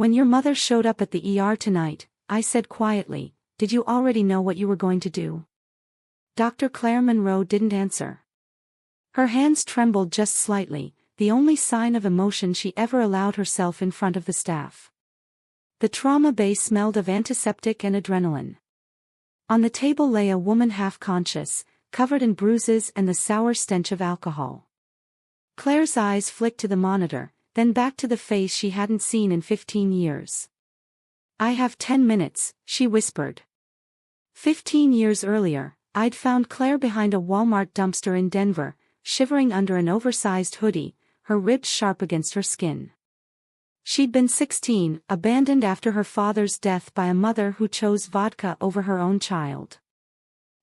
When your mother showed up at the ER tonight, I said quietly, "Did you already know what you were going to do?" Dr. Claire Monroe didn't answer. Her hands trembled just slightly, the only sign of emotion she ever allowed herself in front of the staff. The trauma bay smelled of antiseptic and adrenaline. On the table lay a woman half-conscious, covered in bruises and the sour stench of alcohol. Claire's eyes flicked to the monitor, then back to the face she hadn't seen in 15 years. "I have 10 minutes, she whispered. 15 years earlier, I'd found Claire behind a Walmart dumpster in Denver, shivering under an oversized hoodie, her ribs sharp against her skin. She'd been 16, abandoned after her father's death by a mother who chose vodka over her own child.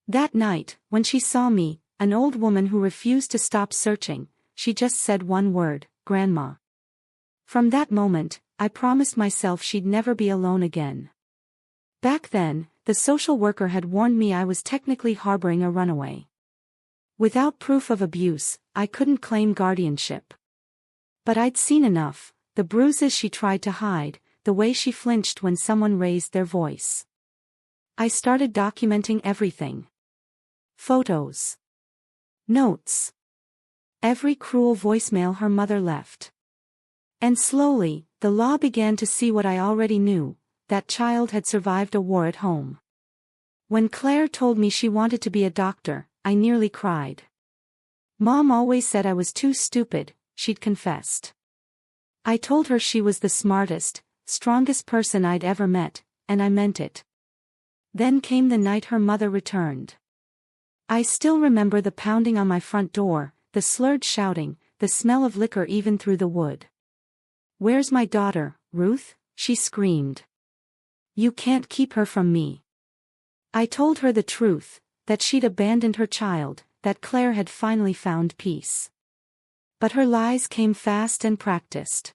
That night, when she saw me, an old woman who refused to stop searching, she just said one word, "Grandma." From that moment, I promised myself she'd never be alone again. Back then, the social worker had warned me I was technically harboring a runaway. Without proof of abuse, I couldn't claim guardianship. But I'd seen enough, the bruises she tried to hide, the way she flinched when someone raised their voice. I started documenting everything. Photos. Notes. Every cruel voicemail her mother left. And slowly, the law began to see what I already knew, that child had survived a war at home. When Claire told me she wanted to be a doctor, I nearly cried. Mom always said I was too stupid, she'd confessed. I told her she was the smartest, strongest person I'd ever met, and I meant it. Then came the night her mother returned. I still remember the pounding on my front door, the slurred shouting, the smell of liquor even through the wood. "Where's my daughter, Ruth?" she screamed. "You can't keep her from me." I told her the truth, that she'd abandoned her child, that Claire had finally found peace. But her lies came fast and practiced.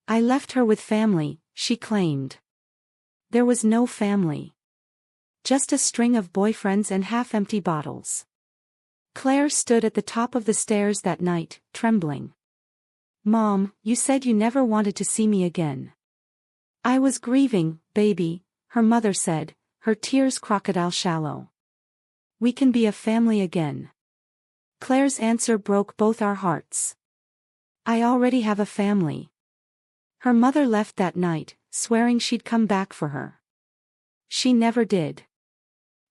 I left her with family, she claimed. There was no family. Just a string of boyfriends and half-empty bottles. Claire stood at the top of the stairs that night, trembling. "Mom, you said you never wanted to see me again." "I was grieving, baby," her mother said, her tears crocodile shallow. "We can be a family again." Claire's answer broke both our hearts. "I already have a family." Her mother left that night, swearing she'd come back for her. She never did.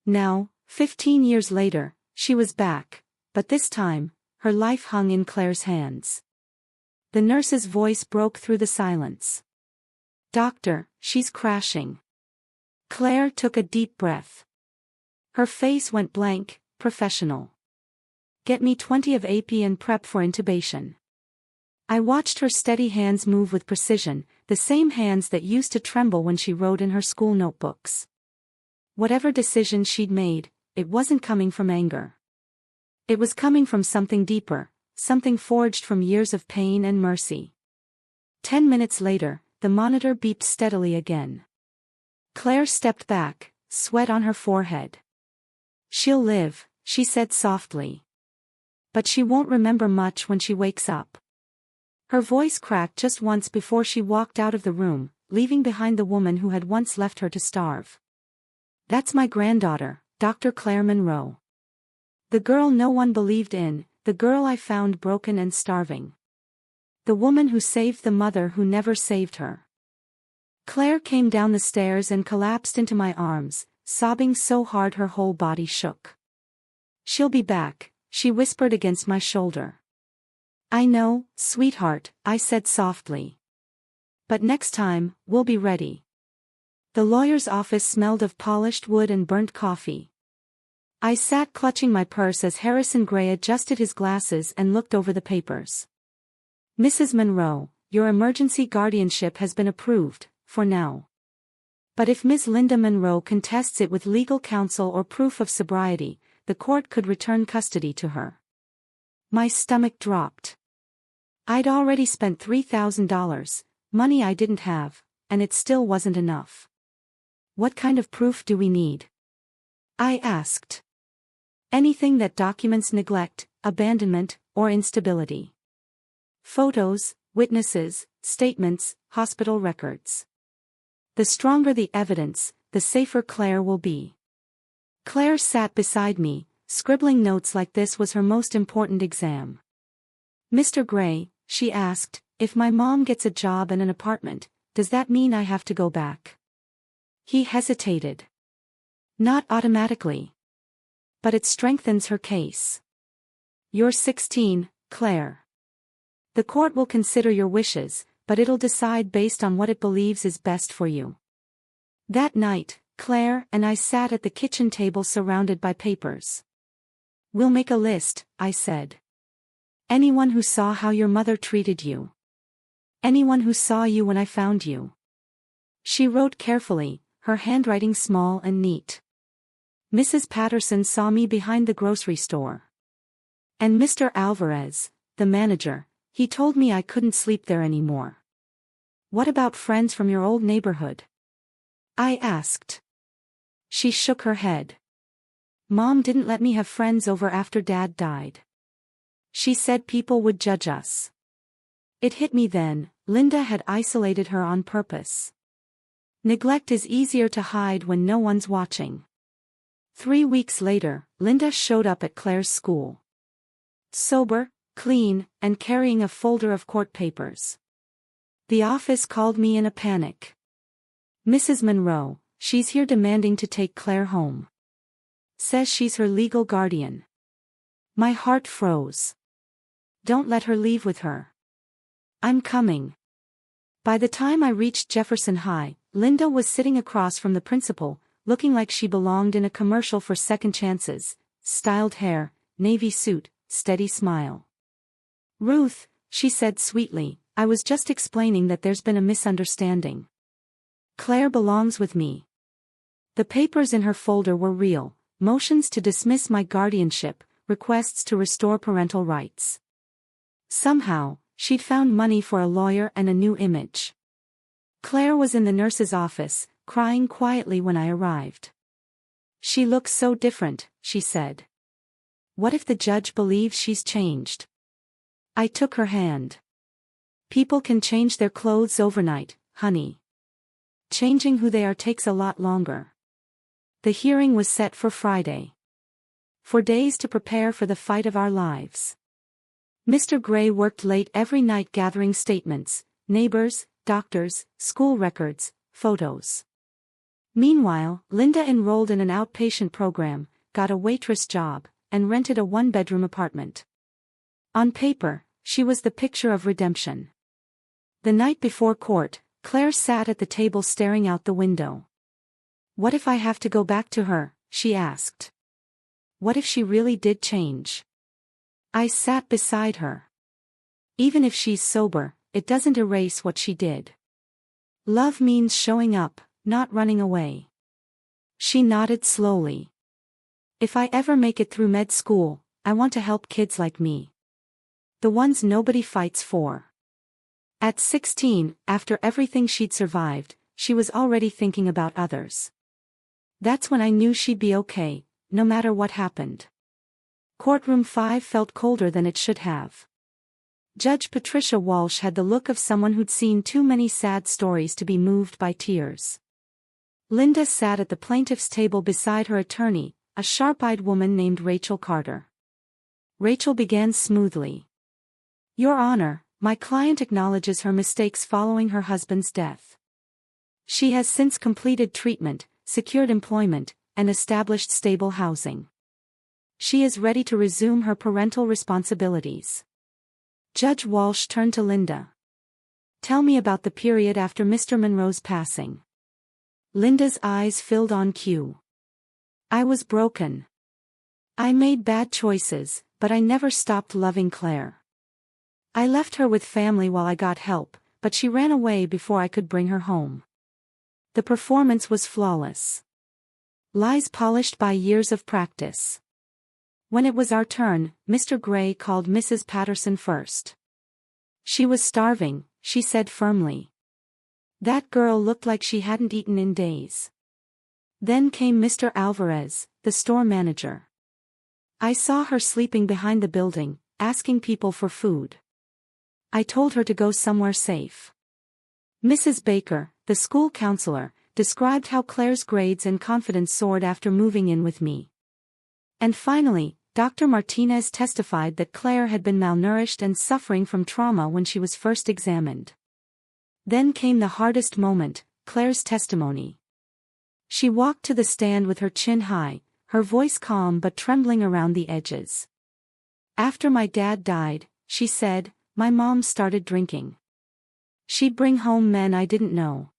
Now, 15 years later, she was back, but this time, her life hung in Claire's hands. The nurse's voice broke through the silence. "Doctor, she's crashing." Claire took a deep breath. Her face went blank, professional. "Get me 20 of AP and prep for intubation." I watched her steady hands move with precision, the same hands that used to tremble when she wrote in her school notebooks. Whatever decision she'd made, it wasn't coming from anger. It was coming from something deeper, something forged from years of pain and mercy. 10 minutes later, the monitor beeped steadily again. Claire stepped back, sweat on her forehead. "She'll live," she said softly. "But she won't remember much when she wakes up." Her voice cracked just once before she walked out of the room, leaving behind the woman who had once left her to starve. "That's my granddaughter, Dr. Claire Monroe. The girl no one believed in, the girl I found broken and starving. The woman who saved the mother who never saved her." Claire came down the stairs and collapsed into my arms, sobbing so hard her whole body shook. "She'll be back," she whispered against my shoulder. "I know, sweetheart," I said softly. "But next time, we'll be ready." The lawyer's office smelled of polished wood and burnt coffee. I sat clutching my purse as Harrison Gray adjusted his glasses and looked over the papers. "Mrs. Monroe, your emergency guardianship has been approved, for now. But if Ms. Linda Monroe contests it with legal counsel or proof of sobriety, the court could return custody to her." My stomach dropped. I'd already spent $3,000, money I didn't have, and it still wasn't enough. "What kind of proof do we need?" I asked. "Anything that documents neglect, abandonment, or instability. Photos, witnesses, statements, hospital records. The stronger the evidence, the safer Claire will be. Claire sat beside me, scribbling notes like this was her most important exam. "Mr. Gray," she asked, "if my mom gets a job and an apartment, does that mean I have to go back?" He hesitated. "Not automatically. But it strengthens her case. You're 16, Claire. The court will consider your wishes, but it'll decide based on what it believes is best for you." That night, Claire and I sat at the kitchen table surrounded by papers. "We'll make a list," I said. "Anyone who saw how your mother treated you. Anyone who saw you when I found you." She wrote carefully, her handwriting small and neat. "Mrs. Patterson saw me behind the grocery store. And Mr. Alvarez, the manager, he told me I couldn't sleep there anymore." "What about friends from your old neighborhood?" I asked. She shook her head. "Mom didn't let me have friends over after Dad died. She said people would judge us." It hit me then, Linda had isolated her on purpose. Neglect is easier to hide when no one's watching. 3 weeks later, Linda showed up at Claire's school. Sober, clean, and carrying a folder of court papers. The office called me in a panic. "Mrs. Monroe, she's here demanding to take Claire home. Says she's her legal guardian." My heart froze. "Don't let her leave with her." "I'm coming." By the time I reached Jefferson High, Linda was sitting across from the principal, looking like she belonged in a commercial for second chances, styled hair, navy suit, steady smile. "Ruth," she said sweetly, "I was just explaining that there's been a misunderstanding. Claire belongs with me." The papers in her folder were real, motions to dismiss my guardianship, requests to restore parental rights. Somehow, she'd found money for a lawyer and a new image. Claire was in the nurse's office, crying quietly when I arrived. "She looks so different," she said. "What if the judge believes she's changed?" I took her hand. "People can change their clothes overnight, honey. Changing who they are takes a lot longer." The hearing was set for Friday. For days to prepare for the fight of our lives. Mr. Gray worked late every night gathering statements, neighbors, doctors, school records, photos. Meanwhile, Linda enrolled in an outpatient program, got a waitress job, and rented a one-bedroom apartment. On paper, she was the picture of redemption. The night before court, Claire sat at the table staring out the window. "What if I have to go back to her?" she asked. "What if she really did change?" I sat beside her. "Even if she's sober, it doesn't erase what she did. Love means showing up, not running away." She nodded slowly. "If I ever make it through med school, I want to help kids like me. The ones nobody fights for." At 16, after everything she'd survived, she was already thinking about others. That's when I knew she'd be okay, no matter what happened. Courtroom 5 felt colder than it should have. Judge Patricia Walsh had the look of someone who'd seen too many sad stories to be moved by tears. Linda sat at the plaintiff's table beside her attorney, a sharp-eyed woman named Rachel Carter. Rachel began smoothly. "Your Honor, my client acknowledges her mistakes following her husband's death. She has since completed treatment, secured employment, and established stable housing. She is ready to resume her parental responsibilities." Judge Walsh turned to Linda. "Tell me about the period after Mr. Monroe's passing." Linda's eyes filled on cue. "I was broken. I made bad choices, but I never stopped loving Claire. I left her with family while I got help, but she ran away before I could bring her home. The performance was flawless. Lies polished by years of practice. When it was our turn, Mr. Gray called Mrs. Patterson first. She was starving, she said firmly. That girl looked like she hadn't eaten in days. Then came Mr. Alvarez, the store manager. I saw her sleeping behind the building, asking people for food. I told her to go somewhere safe. Mrs. Baker, the school counselor, described how Claire's grades and confidence soared after moving in with me. And finally, Dr. Martinez testified that Claire had been malnourished and suffering from trauma when she was first examined. Then came the hardest moment, Claire's testimony. She walked to the stand with her chin high, her voice calm but trembling around the edges. After my dad died, she said, my mom started drinking. She'd bring home men I didn't know.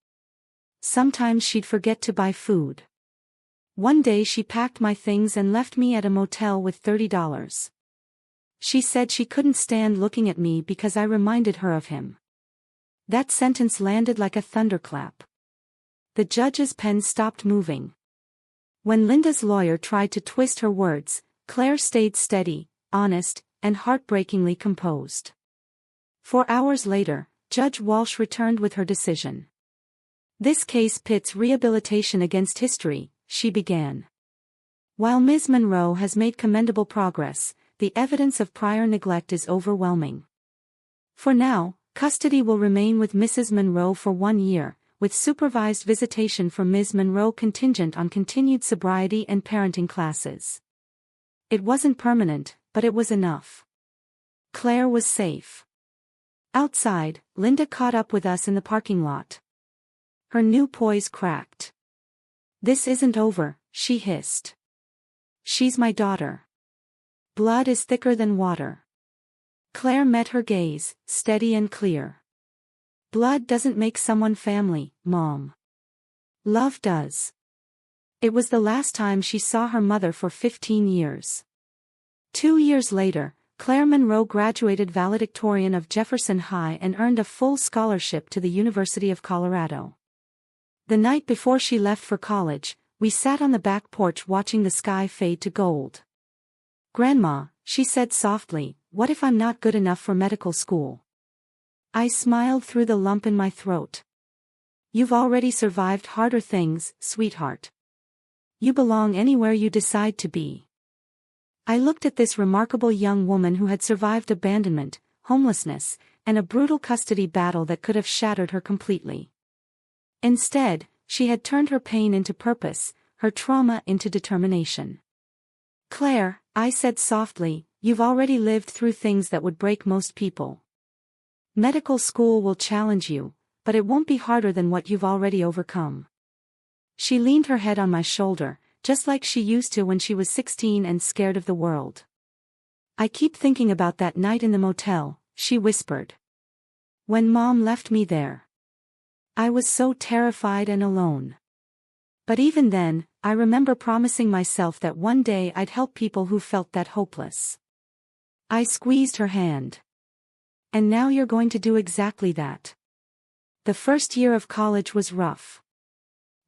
Sometimes she'd forget to buy food. One day she packed my things and left me at a motel with $30. She said she couldn't stand looking at me because I reminded her of him. That sentence landed like a thunderclap. The judge's pen stopped moving. When Linda's lawyer tried to twist her words, Claire stayed steady, honest, and heartbreakingly composed. 4 hours later, Judge Walsh returned with her decision. This case pits rehabilitation against history, she began. While Ms. Monroe has made commendable progress, the evidence of prior neglect is overwhelming. For now, custody will remain with Mrs. Monroe for 1 year, with supervised visitation for Ms. Monroe contingent on continued sobriety and parenting classes. It wasn't permanent, but it was enough. Claire was safe. Outside, Linda caught up with us in the parking lot. Her new poise cracked. This isn't over, she hissed. She's my daughter. Blood is thicker than water. Claire met her gaze, steady and clear. Blood doesn't make someone family, Mom. Love does. It was the last time she saw her mother for 15 years. 2 years later, Claire Monroe graduated valedictorian of Jefferson High and earned a full scholarship to the University of Colorado. The night before she left for college, we sat on the back porch watching the sky fade to gold. Grandma, she said softly, what if I'm not good enough for medical school? I smiled through the lump in my throat. You've already survived harder things, sweetheart. You belong anywhere you decide to be. I looked at this remarkable young woman who had survived abandonment, homelessness, and a brutal custody battle that could have shattered her completely. Instead, she had turned her pain into purpose, her trauma into determination. Claire, I said softly, you've already lived through things that would break most people. Medical school will challenge you, but it won't be harder than what you've already overcome. She leaned her head on my shoulder, just like she used to when she was 16 and scared of the world. I keep thinking about that night in the motel, she whispered. When Mom left me there. I was so terrified and alone. But even then, I remember promising myself that one day I'd help people who felt that hopeless. I squeezed her hand. And now you're going to do exactly that. The first year of college was rough.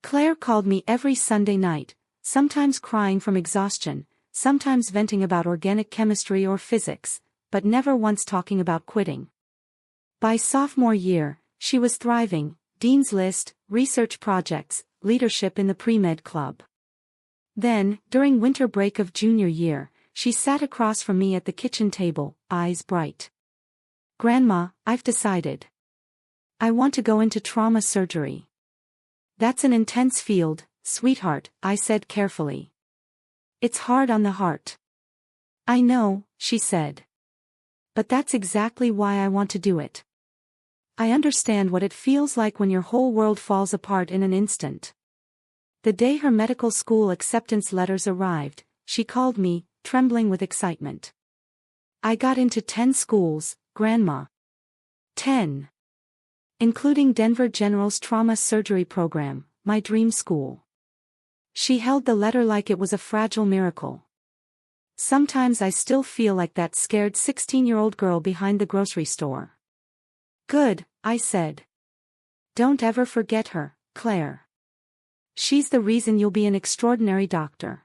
Claire called me every Sunday night, sometimes crying from exhaustion, sometimes venting about organic chemistry or physics, but never once talking about quitting. By sophomore year, she was thriving, Dean's List, research projects, leadership in the pre-med club. Then, during winter break of junior year, she sat across from me at the kitchen table, eyes bright. Grandma, I've decided. I want to go into trauma surgery. That's an intense field, sweetheart, I said carefully. It's hard on the heart. I know, she said. But that's exactly why I want to do it. I understand what it feels like when your whole world falls apart in an instant. The day her medical school acceptance letters arrived, she called me, trembling with excitement. I got into 10 schools, Grandma. 10. Including Denver General's trauma surgery program, my dream school. She held the letter like it was a fragile miracle. Sometimes I still feel like that scared 16-year-old girl behind the grocery store. Good, I said. Don't ever forget her, Claire. She's the reason you'll be an extraordinary doctor.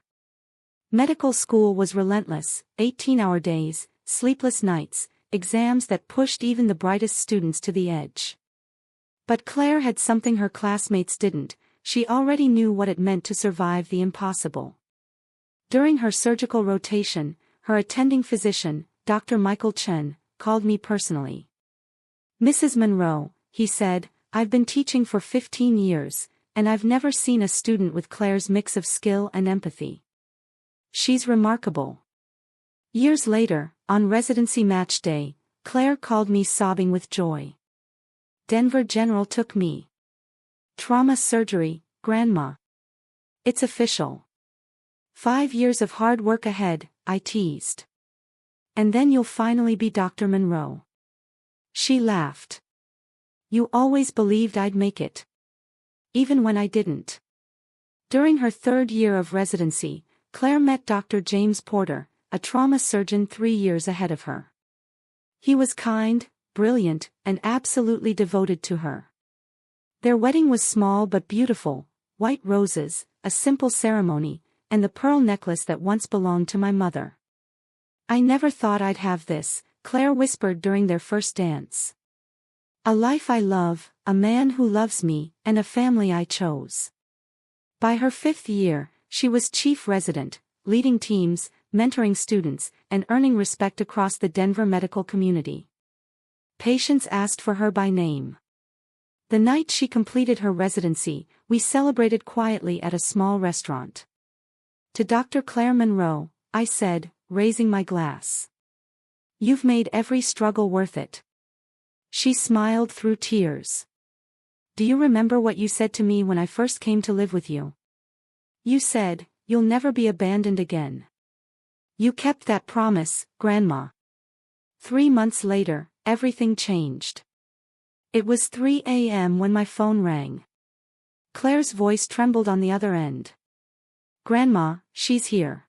Medical school was relentless, 18-hour days, sleepless nights, exams that pushed even the brightest students to the edge. But Claire had something her classmates didn't. She already knew what it meant to survive the impossible. During her surgical rotation, her attending physician, Dr. Michael Chen, called me personally. Mrs. Monroe, he said, I've been teaching for 15 years, and I've never seen a student with Claire's mix of skill and empathy. She's remarkable. Years later, on residency match day, Claire called me sobbing with joy. Denver General took me. Trauma surgery, Grandma. It's official. 5 years of hard work ahead, I teased. And then you'll finally be Dr. Monroe. She laughed. You always believed I'd make it. Even when I didn't. During her 3rd year of residency, Claire met Dr. James Porter, a trauma surgeon 3 years ahead of her. He was kind, brilliant, and absolutely devoted to her. Their wedding was small but beautiful, white roses, a simple ceremony, and the pearl necklace that once belonged to my mother. I never thought I'd have this, Claire whispered during their first dance. A life I love, a man who loves me, and a family I chose. By her 5th year, she was chief resident, leading teams, mentoring students, and earning respect across the Denver medical community. Patients asked for her by name. The night she completed her residency, we celebrated quietly at a small restaurant. To Dr. Claire Monroe, I said, raising my glass. You've made every struggle worth it. She smiled through tears. Do you remember what you said to me when I first came to live with you? You said, you'll never be abandoned again. You kept that promise, Grandma. 3 months later, everything changed. It was 3 a.m. when my phone rang. Claire's voice trembled on the other end. Grandma, she's here.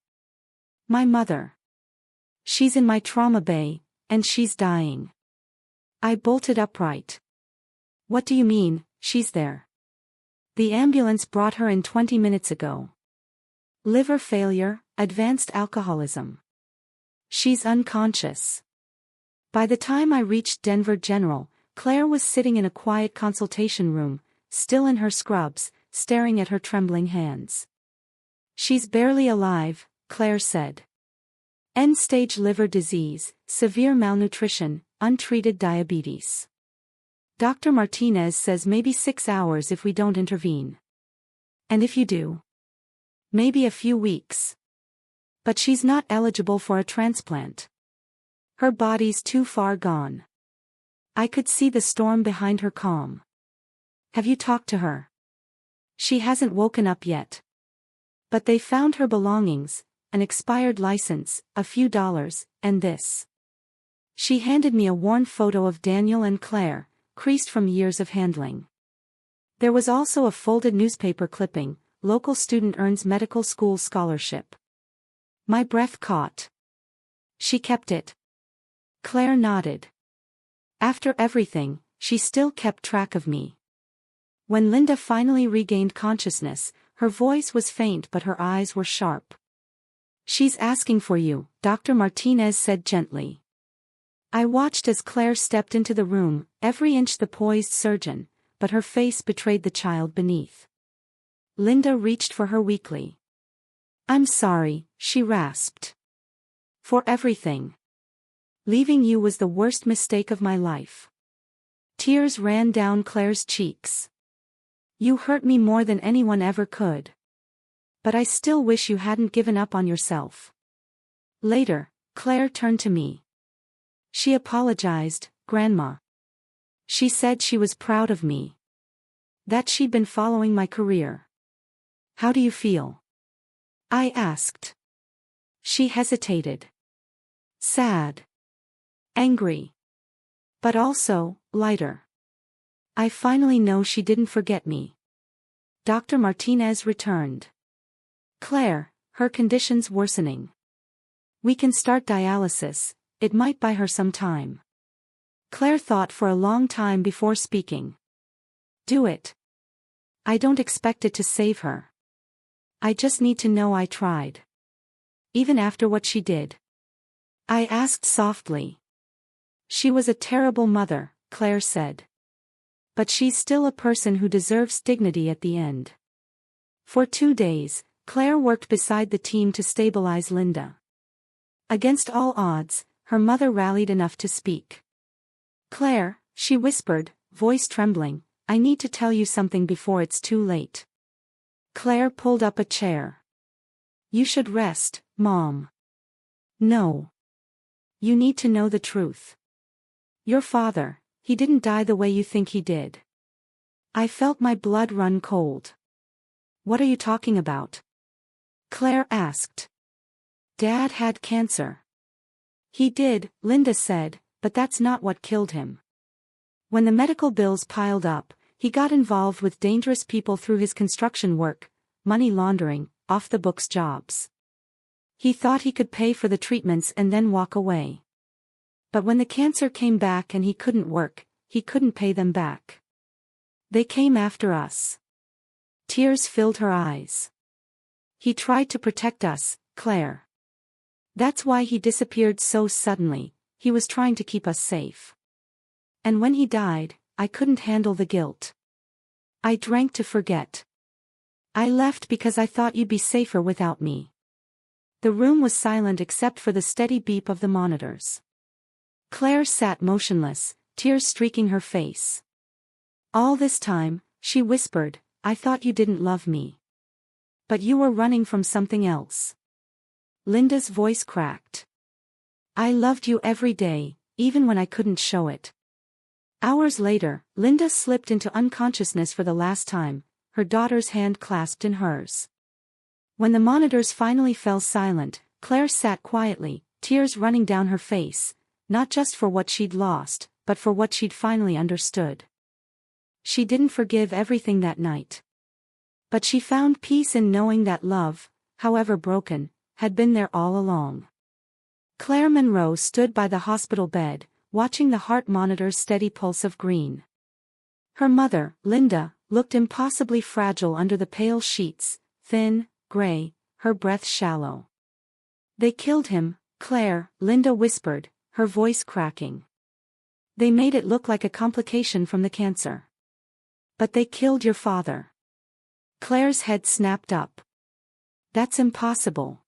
My mother. She's in my trauma bay, and she's dying. I bolted upright. What do you mean, she's there? The ambulance brought her in 20 minutes ago. Liver failure, advanced alcoholism. She's unconscious. By the time I reached Denver General, Claire was sitting in a quiet consultation room, still in her scrubs, staring at her trembling hands. She's barely alive, Claire said. End-stage liver disease, severe malnutrition, untreated diabetes. Dr. Martinez says maybe 6 hours if we don't intervene. And if you do? Maybe a few weeks. But she's not eligible for a transplant. Her body's too far gone. I could see the storm behind her calm. Have you talked to her? She hasn't woken up yet. But they found her belongings, an expired license, a few dollars, and this. She handed me a worn photo of Daniel and Claire, creased from years of handling. There was also a folded newspaper clipping, local student earns medical school scholarship. My breath caught. She kept it. Claire nodded. After everything, she still kept track of me. When Linda finally regained consciousness, her voice was faint but her eyes were sharp. She's asking for you, Dr. Martinez said gently. I watched as Claire stepped into the room, every inch the poised surgeon, but her face betrayed the child beneath. Linda reached for her weakly. I'm sorry, she rasped. For everything. Leaving you was the worst mistake of my life. Tears ran down Claire's cheeks. You hurt me more than anyone ever could. But I still wish you hadn't given up on yourself. Later, Claire turned to me. She apologized, Grandma. She said she was proud of me. That she'd been following my career. How do you feel? I asked. She hesitated. Sad. Angry. But also, lighter. I finally know she didn't forget me. Dr. Martinez returned. Claire, her condition's worsening. We can start dialysis, it might buy her some time. Claire thought for a long time before speaking. Do it. I don't expect it to save her. I just need to know I tried. Even after what she did. I asked softly. She was a terrible mother, Claire said. But she's still a person who deserves dignity at the end. For 2 days, Claire worked beside the team to stabilize Linda. Against all odds, her mother rallied enough to speak. Claire, She whispered, voice trembling, I need to tell you something before it's too late. Claire pulled up a chair. You should rest, Mom. No. You need to know the truth. Your father, he didn't die the way you think he did. I felt my blood run cold. What are you talking about? Claire asked. Dad had cancer. He did, Linda said, but that's not what killed him. When the medical bills piled up, he got involved with dangerous people through his construction work, money laundering, off-the-books jobs. He thought he could pay for the treatments and then walk away. But when the cancer came back and he couldn't work, he couldn't pay them back. They came after us. Tears filled her eyes. He tried to protect us, Claire. That's why he disappeared so suddenly, he was trying to keep us safe. And when he died, I couldn't handle the guilt. I drank to forget. I left because I thought you'd be safer without me. The room was silent except for the steady beep of the monitors. Claire sat motionless, tears streaking her face. All this time, she whispered, I thought you didn't love me. But you were running from something else. Linda's voice cracked. I loved you every day, even when I couldn't show it. Hours later, Linda slipped into unconsciousness for the last time, her daughter's hand clasped in hers. When the monitors finally fell silent, Claire sat quietly, tears running down her face, not just for what she'd lost, but for what she'd finally understood. She didn't forgive everything that night. But she found peace in knowing that love, however broken, had been there all along. Claire Monroe stood by the hospital bed, watching the heart monitor's steady pulse of green. Her mother, Linda, looked impossibly fragile under the pale sheets, thin, gray, her breath shallow. They killed him, Claire, Linda whispered, her voice cracking. They made it look like a complication from the cancer. But they killed your father. Claire's head snapped up. That's impossible.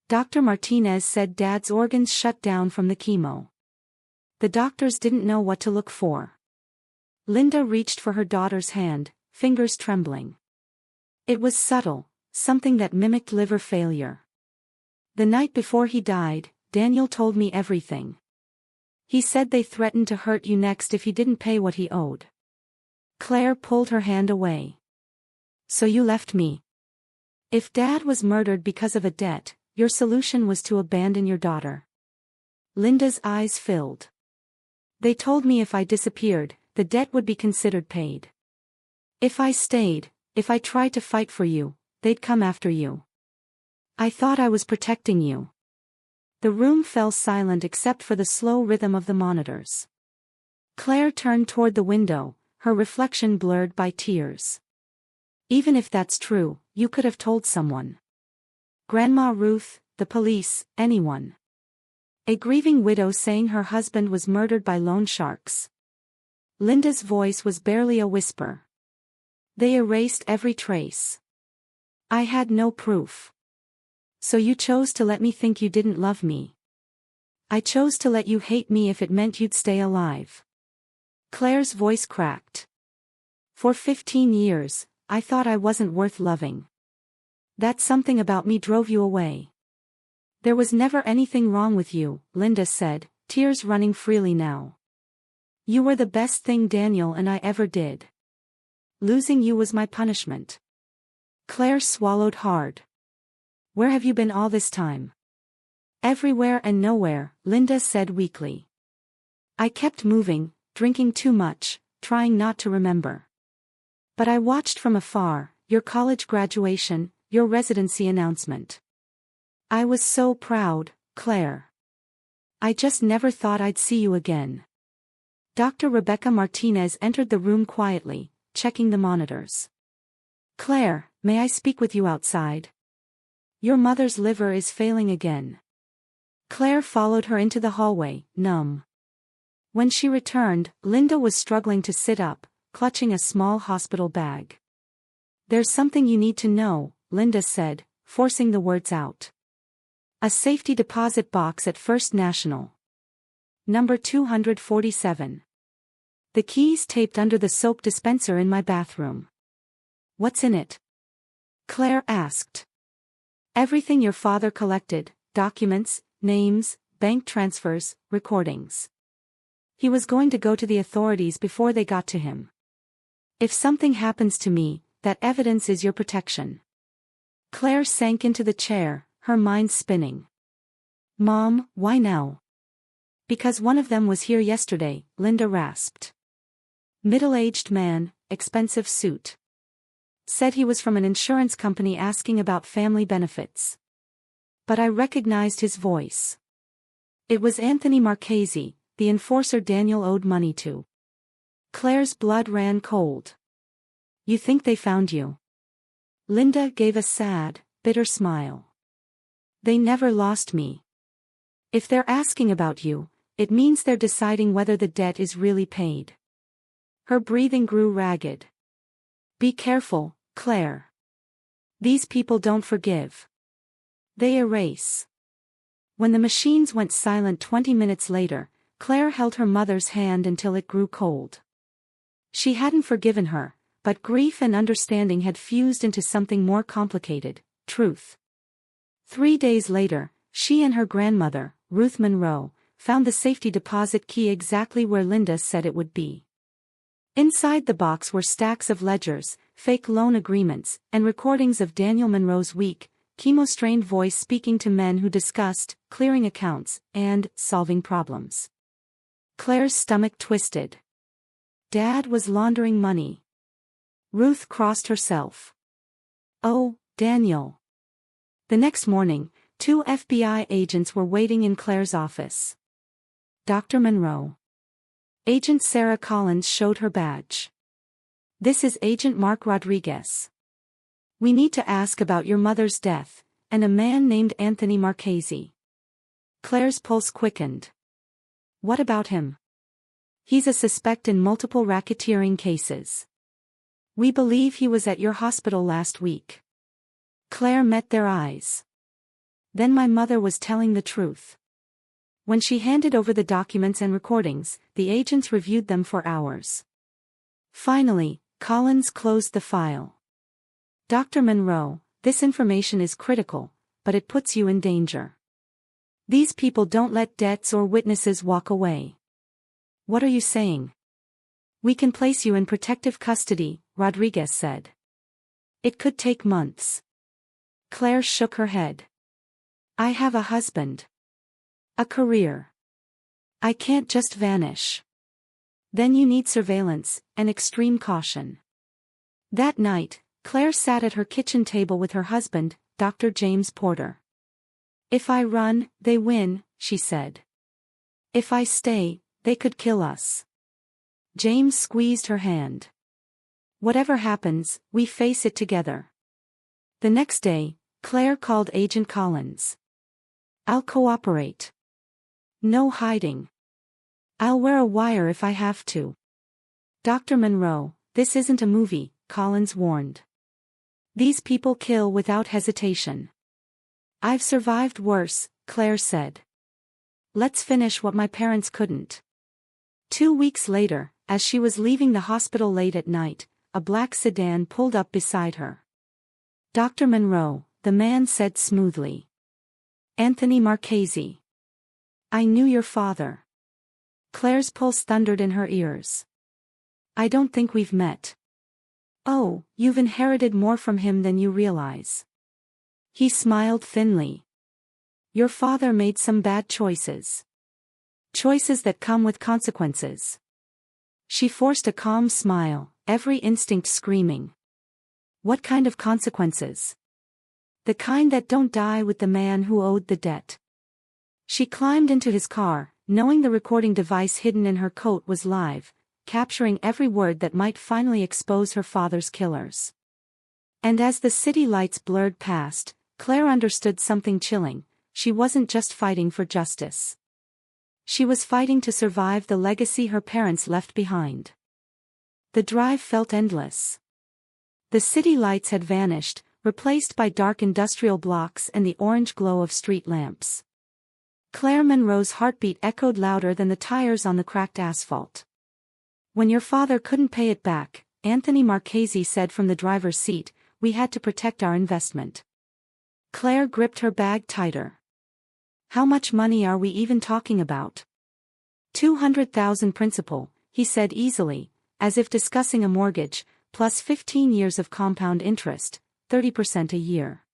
Dr. Martinez said Dad's organs shut down from the chemo. The doctors didn't know what to look for. Linda reached for her daughter's hand, fingers trembling. It was subtle, something that mimicked liver failure. The night before he died, Daniel told me everything. He said they threatened to hurt you next if he didn't pay what he owed. Claire pulled her hand away. So you left me. If Dad was murdered because of a debt, your solution was to abandon your daughter. Linda's eyes filled. They told me if I disappeared, the debt would be considered paid. If I stayed, if I tried to fight for you, they'd come after you. I thought I was protecting you. The room fell silent except for the slow rhythm of the monitors. Claire turned toward the window, her reflection blurred by tears. Even if that's true, you could have told someone. Grandma Ruth, the police, anyone. A grieving widow saying her husband was murdered by loan sharks. Linda's voice was barely a whisper. They erased every trace. I had no proof. So you chose to let me think you didn't love me. I chose to let you hate me if it meant you'd stay alive. Claire's voice cracked. For 15 years, I thought I wasn't worth loving. That something about me drove you away. There was never anything wrong with you, Linda said, tears running freely now. You were the best thing Daniel and I ever did. Losing you was my punishment. Claire swallowed hard. Where have you been all this time? Everywhere and nowhere, Linda said weakly. I kept moving, drinking too much, trying not to remember. But I watched from afar, your college graduation, your residency announcement. I was so proud, Claire. I just never thought I'd see you again. Dr. Rebecca Martinez entered the room quietly, checking the monitors. Claire, may I speak with you outside? Your mother's liver is failing again. Claire followed her into the hallway, numb. When she returned, Linda was struggling to sit up, clutching a small hospital bag. There's something you need to know, Linda said, forcing the words out. A safety deposit box at First National. Number 247. The keys taped under the soap dispenser in my bathroom. What's in it? Claire asked. Everything your father collected, documents, names, bank transfers, recordings. He was going to go to the authorities before they got to him. If something happens to me, that evidence is your protection. Claire sank into the chair, her mind spinning. Mom, why now? Because one of them was here yesterday, Linda rasped. Middle-aged man, expensive suit. Said he was from an insurance company asking about family benefits. But I recognized his voice. It was Anthony Marchese, the enforcer Daniel owed money to. Claire's blood ran cold. You think they found you? Linda gave a sad, bitter smile. They never lost me. If they're asking about you, it means they're deciding whether the debt is really paid. Her breathing grew ragged. Be careful, Claire. These people don't forgive. They erase. When the machines went silent 20 minutes later, Claire held her mother's hand until it grew cold. She hadn't forgiven her, but grief and understanding had fused into something more complicated, truth. 3 days later, she and her grandmother, Ruth Monroe, found the safety deposit key exactly where Linda said it would be. Inside the box were stacks of ledgers, fake loan agreements, and recordings of Daniel Monroe's weak, chemo-strained voice speaking to men who discussed clearing accounts and solving problems. Claire's stomach twisted. Dad was laundering money. Ruth crossed herself. Oh, Daniel. The next morning, 2 FBI agents were waiting in Claire's office. Dr. Monroe. Agent Sarah Collins showed her badge. This is Agent Mark Rodriguez. We need to ask about your mother's death, and a man named Anthony Marchese. Claire's pulse quickened. What about him? He's a suspect in multiple racketeering cases. We believe he was at your hospital last week. Claire met their eyes. Then my mother was telling the truth. When she handed over the documents and recordings, the agents reviewed them for hours. Finally, Collins closed the file. Dr. Monroe, this information is critical, but it puts you in danger. These people don't let debts or witnesses walk away. What are you saying? We can place you in protective custody, Rodriguez said. It could take months. Claire shook her head. I have a husband. A career. I can't just vanish. Then you need surveillance and extreme caution. That night, Claire sat at her kitchen table with her husband, Dr. James Porter. If I run, they win, she said. If I stay, they could kill us. James squeezed her hand. Whatever happens, we face it together. The next day, Claire called Agent Collins. I'll cooperate. No hiding. I'll wear a wire if I have to. Dr. Monroe, this isn't a movie, Collins warned. These people kill without hesitation. I've survived worse, Claire said. Let's finish what my parents couldn't. 2 weeks later, as she was leaving the hospital late at night, a black sedan pulled up beside her. Dr. Monroe, the man said smoothly. Anthony Marchese. I knew your father. Claire's pulse thundered in her ears. I don't think we've met. Oh, you've inherited more from him than you realize. He smiled thinly. Your father made some bad choices. Choices that come with consequences. She forced a calm smile, every instinct screaming. What kind of consequences? The kind that don't die with the man who owed the debt. She climbed into his car, knowing the recording device hidden in her coat was live, capturing every word that might finally expose her father's killers. And as the city lights blurred past, Claire understood something chilling. She wasn't just fighting for justice. She was fighting to survive the legacy her parents left behind. The drive felt endless. The city lights had vanished, replaced by dark industrial blocks and the orange glow of street lamps. Claire Monroe's heartbeat echoed louder than the tires on the cracked asphalt. When your father couldn't pay it back, Anthony Marchese said from the driver's seat, we had to protect our investment. Claire gripped her bag tighter. How much money are we even talking about? 200,000 principal, he said easily, as if discussing a mortgage, plus 15 years of compound interest, 30% a year.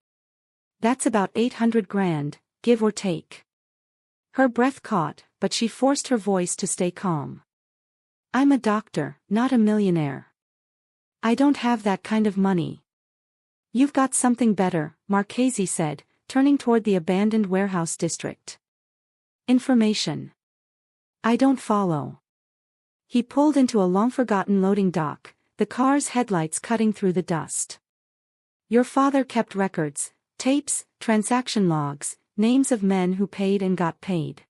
That's about 800 grand, give or take. Her breath caught, but she forced her voice to stay calm. I'm a doctor, not a millionaire. I don't have that kind of money. You've got something better, Marchese said, turning toward the abandoned warehouse district. Information. I don't follow. He pulled into a long-forgotten loading dock, the car's headlights cutting through the dust. Your father kept records, tapes, transaction logs, names of men who paid and got paid.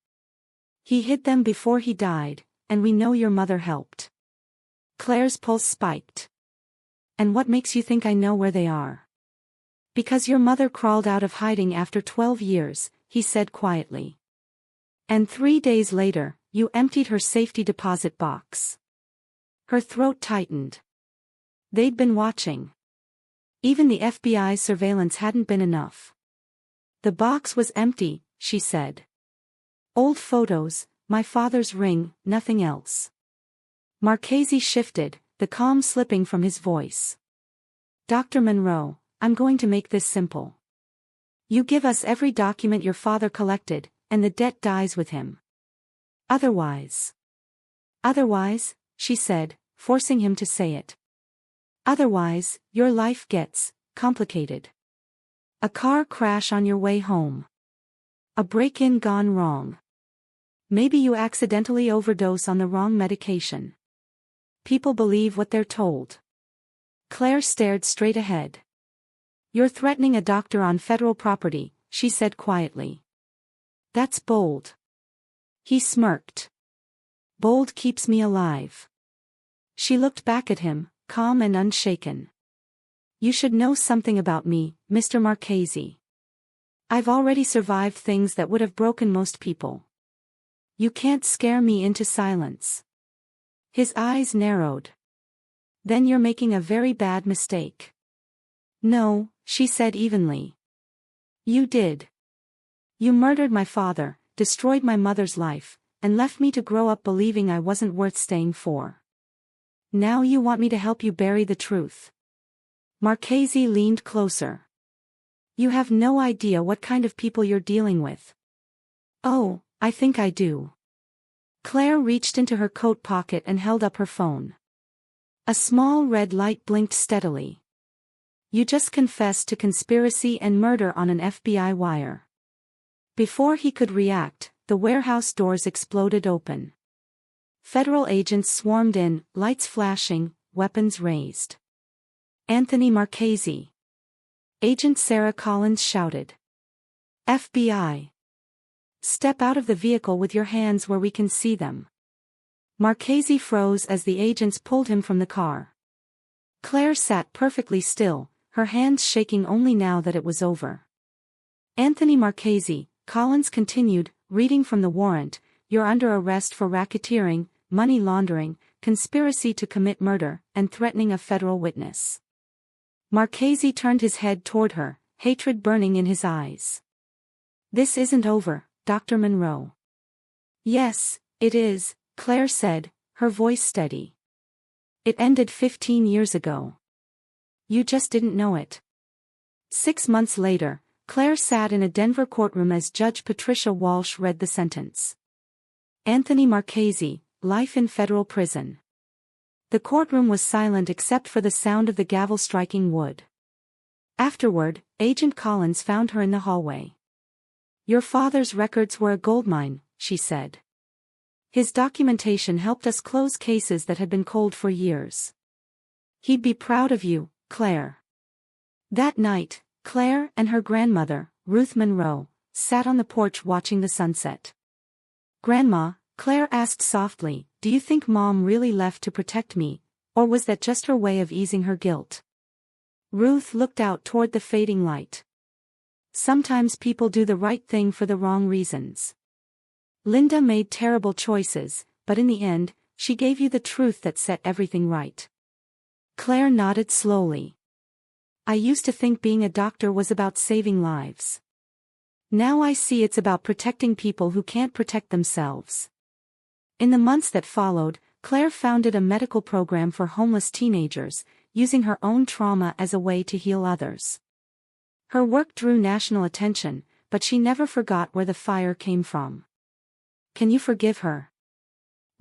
He hid them before he died, and we know your mother helped. Claire's pulse spiked. And what makes you think I know where they are? Because your mother crawled out of hiding after 12 years, he said quietly. And 3 days later, you emptied her safety deposit box. Her throat tightened. They'd been watching. Even the FBI's surveillance hadn't been enough. The box was empty, she said. Old photos, my father's ring, nothing else. Marchese shifted, the calm slipping from his voice. Dr. Monroe, I'm going to make this simple. You give us every document your father collected, and the debt dies with him. Otherwise, she said, forcing him to say it. Otherwise, your life gets complicated. A car crash on your way home. A break-in gone wrong. Maybe you accidentally overdose on the wrong medication. People believe what they're told. Claire stared straight ahead. You're threatening a doctor on federal property, she said quietly. That's bold. He smirked. Bold keeps me alive. She looked back at him, calm and unshaken. You should know something about me, Mr. Marchese. I've already survived things that would have broken most people. You can't scare me into silence. His eyes narrowed. Then you're making a very bad mistake. No, she said evenly. You did. You murdered my father, destroyed my mother's life, and left me to grow up believing I wasn't worth staying for. Now you want me to help you bury the truth. Marchese leaned closer. You have no idea what kind of people you're dealing with. Oh, I think I do. Claire reached into her coat pocket and held up her phone. A small red light blinked steadily. You just confessed to conspiracy and murder on an FBI wire. Before he could react, the warehouse doors exploded open. Federal agents swarmed in, lights flashing, weapons raised. Anthony Marchese. Agent Sarah Collins shouted. FBI. Step out of the vehicle with your hands where we can see them. Marchese froze as the agents pulled him from the car. Claire sat perfectly still, her hands shaking only now that it was over. Anthony Marchese, Collins continued, reading from the warrant, you're under arrest for racketeering, money laundering, conspiracy to commit murder, and threatening a federal witness. Marchese turned his head toward her, hatred burning in his eyes. This isn't over, Dr. Monroe. Yes, it is, Claire said, her voice steady. It ended 15 years ago. You just didn't know it. 6 months later, Claire sat in a Denver courtroom as Judge Patricia Walsh read the sentence. Anthony Marchese, life in federal prison. The courtroom was silent except for the sound of the gavel striking wood. Afterward, Agent Collins found her in the hallway. Your father's records were a goldmine, she said. His documentation helped us close cases that had been cold for years. He'd be proud of you, Claire. That night, Claire and her grandmother, Ruth Monroe, sat on the porch watching the sunset. Grandma, Claire asked softly, do you think Mom really left to protect me, or was that just her way of easing her guilt? Ruth looked out toward the fading light. Sometimes people do the right thing for the wrong reasons. Linda made terrible choices, but in the end, she gave you the truth that set everything right. Claire nodded slowly. I used to think being a doctor was about saving lives. Now I see it's about protecting people who can't protect themselves. In the months that followed, Claire founded a medical program for homeless teenagers, using her own trauma as a way to heal others. Her work drew national attention, but she never forgot where the fire came from. Can you forgive her?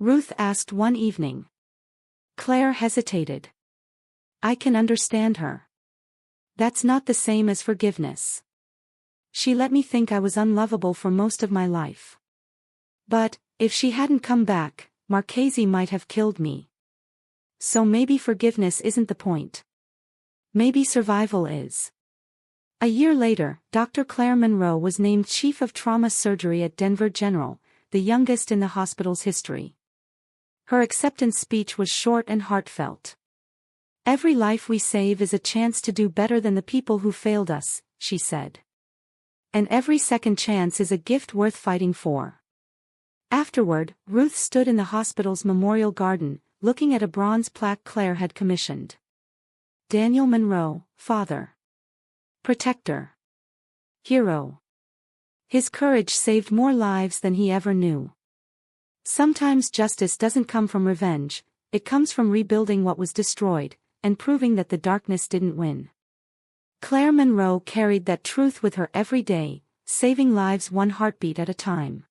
Ruth asked one evening. Claire hesitated. I can understand her. That's not the same as forgiveness. She let me think I was unlovable for most of my life. But, if she hadn't come back, Marchese might have killed me. So maybe forgiveness isn't the point. Maybe survival is. A year later, Dr. Claire Monroe was named Chief of Trauma Surgery at Denver General, the youngest in the hospital's history. Her acceptance speech was short and heartfelt. Every life we save is a chance to do better than the people who failed us, she said. And every second chance is a gift worth fighting for. Afterward, Ruth stood in the hospital's memorial garden, looking at a bronze plaque Claire had commissioned. Daniel Monroe, Father. Protector. Hero. His courage saved more lives than he ever knew. Sometimes justice doesn't come from revenge, it comes from rebuilding what was destroyed, and proving that the darkness didn't win. Claire Monroe carried that truth with her every day, saving lives one heartbeat at a time.